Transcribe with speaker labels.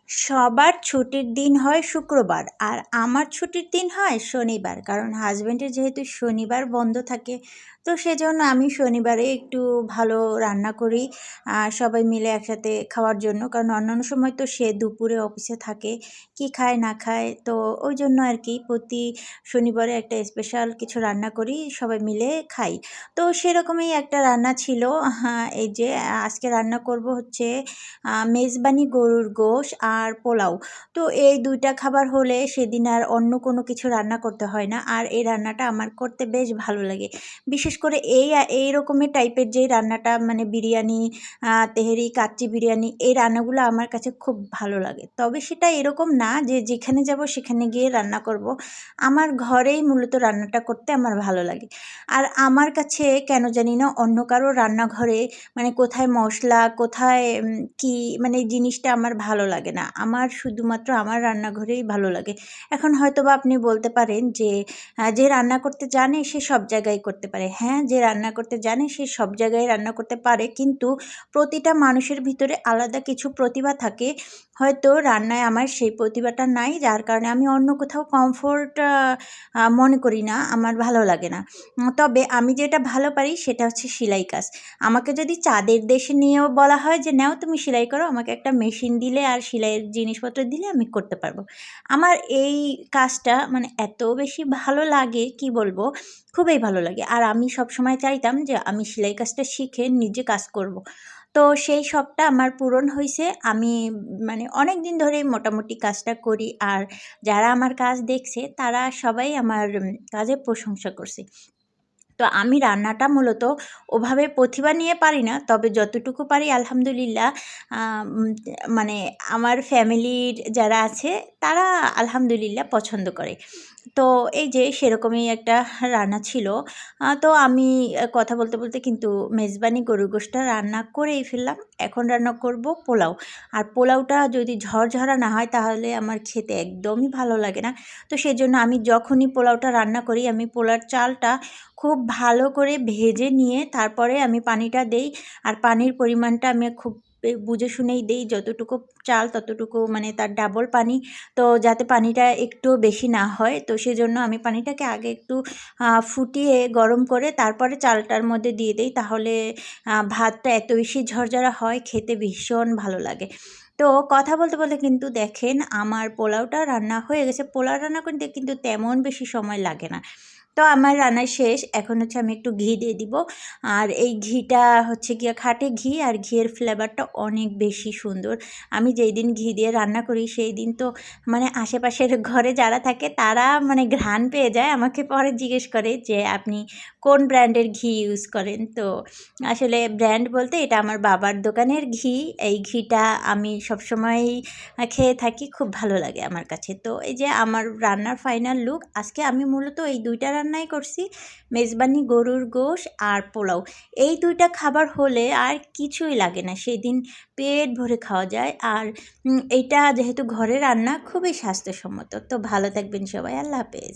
Speaker 1: সবার ছুটির দিন হয় শুক্রবার আর আমার ছুটির দিন হয় শনিবার। কারণ হাসব্যান্ডের যেহেতু শনিবার বন্ধ থাকে, তো সেজন্য আমি শনিবারে একটু ভালো রান্না করি সবাই মিলে একসাথে খাওয়ার জন্য। কারণ অন্যান্য সময় তো সে দুপুরে অফিসে থাকে, কি খায় না খায়। তো ওই জন্য আর কি প্রতি শনিবারে একটা স্পেশাল কিছু রান্না করি, সবাই মিলে খাই। তো সেরকমই একটা রান্না ছিল। হ্যাঁ, এই যে আজকে রান্না করব হচ্ছে মেজবানি গরুর গোশ আর পোলাও। তো এই ২ টা খাবার হলে সেদিন আর অন্য কোনো কিছু রান্না করতে হয় না। আর এই রান্নাটা আমার করতে বেশ ভালো লাগে। বিশেষ করে এই রকমের টাইপের যেই রান্নাটা মানে বিরিয়ানি, তেহেরি, কাচ্চি বিরিয়ানি এই রান্নাগুলো আমার কাছে খুব ভালো লাগে। তবে সেটা এরকম না যে যেখানে যাব সেখানে গিয়ে রান্না করব। আমার ঘরেই মূলত রান্নাটা করতে আমার ভালো লাগে। আর আমার কাছে কেন জানি না অন্য কারো রান্নাঘরে মানে কোথায় মসলা, কোথায় কি মানে এই জিনিসটা আমার ভালো লাগে না। আমার শুধুমাত্র আমার রান্নাঘরেই ভালো লাগে। এখন হয়তোবা আপনি বলতে পারেন যে, যে রান্না করতে জানে সে সব জায়গায় করতে পারে। হ্যাঁ, যে রান্না করতে জানে সে সব জায়গায় রান্না করতে পারে। কিন্তু প্রতিটা মানুষের ভিতরে আলাদা কিছু প্রতিভা থাকে। হয়তো রান্নায় আমার সেই প্রতিভাটা নাই, যার কারণে আমি অন্য কোথাও কমফোর্ট মনে করি না, আমার ভালো লাগে না। তবে আমি যেটা ভালো পারি সেটা হচ্ছে সেলাই কাজ। আমাকে যদি চাঁদের দেশে নিয়েও বলা হয় যে, "নাও তুমি সেলাই করো।" আমাকে একটা মেশিন দিলে আর সেলাইয়ের জিনিসপত্র দিলে আমি করতে পারবো। আমার এই কাজটা মানে এত বেশি ভালো লাগে কি বলবো? খুবই ভালো লাগে। আর আমি সবসময় চাইতাম যে আমি সেলাই কাজটা শিখে নিজে কাজ করব। তো সেই শখটা আমার পূরণ হইছে। আমি মানে অনেকদিন ধরেই মোটামুটি কাজটা করি। আর যারা আমার কাজ দেখছে তারা সবাই আমার কাজের প্রশংসা করছে। তো আমি রান্নাটা মূলত ওভাবে প্রতিভা নিয়ে পারি না। তবে যতটুকু পারি আলহামদুলিল্লাহ মানে আমার ফ্যামিলির যারা আছে তারা আলহামদুলিল্লাহ পছন্দ করে। তো এই যে সেরকমই একটা রান্না ছিল। তো আমি কথা বলতে, বলতে কিন্তু মেজবানি গরুর গোশটা রান্না করেই ফেললাম। এখন রান্না করব পোলাও। আর পোলাওটা যদি ঝরঝরা না হয় তাহলে আমার খেতে একদমই ভালো লাগে না। তো সেজন্য আমি যখনই পোলাওটা রান্না করি আমি পোলার চালটা খুব ভালো করে ভেজে নিয়ে তারপরে আমি পানিটা দেই। আর পানির পরিমাণটা আমি খুব বুঝে শুনেই দেই। যতটুকু চাল ততটুকু মানে তার ডাবল পানি। তো যাতে পানিটা একটুও বেশি না হয়, তো সেজন্য আমি পানিটাকে আগে একটু ফুটিয়ে গরম করে তারপরে চালটার মধ্যে দিয়ে দেই। তাহলে ভাতটা এত বেশি ঝরঝরা হয়, খেতে ভীষণ ভালো লাগে। তো কথা বলতে, বলতে কিন্তু দেখেন আমার পোলাওটা রান্না হয়ে গেছে। পোলাও রান্না করতে কিন্তু তেমন বেশি সময় লাগে না। তো আমার রান্না শেষ। এখন হচ্ছে আমি একটু ঘি দিয়ে দিব। আর এই ঘিটা হচ্ছে গিয়ে খাঁটি ঘি, আর ঘিয়ের ফ্লেভারটা অনেক বেশি সুন্দর। আমি যেইদিন ঘি দিয়ে রান্না করি সেই দিন তো মানে আশেপাশের ঘরে যারা থাকে তারা মানে ঘ্রাণ পেয়ে যায়। আমাকে পরে জিজ্ঞেস করে যে, "আপনি কোন ব্র্যান্ডের ঘি ইউজ করেন?" তো আসলে ব্র্যান্ড বলতে এটা আমার বাবার দোকানের ঘি। এই ঘিটা আমি সবসময়ই খেয়ে থাকি। খুব ভালো লাগে আমার কাছে। তো এই যে আমার রান্নার ফাইনাল লুক। আজকে আমি মূলত এই ২ টা রান্নাই করছি। মেজবানি গরুর গোশ আর পোলাও। এই ২ টা খাবার হলে আর কিছুই লাগে না। সেদিন পেট ভরে খাওয়া যায়। আর এইটা যেহেতু ঘরে রান্না খুবই স্বাস্থ্যসম্মত। তো ভালো থাকবেন সবাই। আল্লাহ হাফেজ।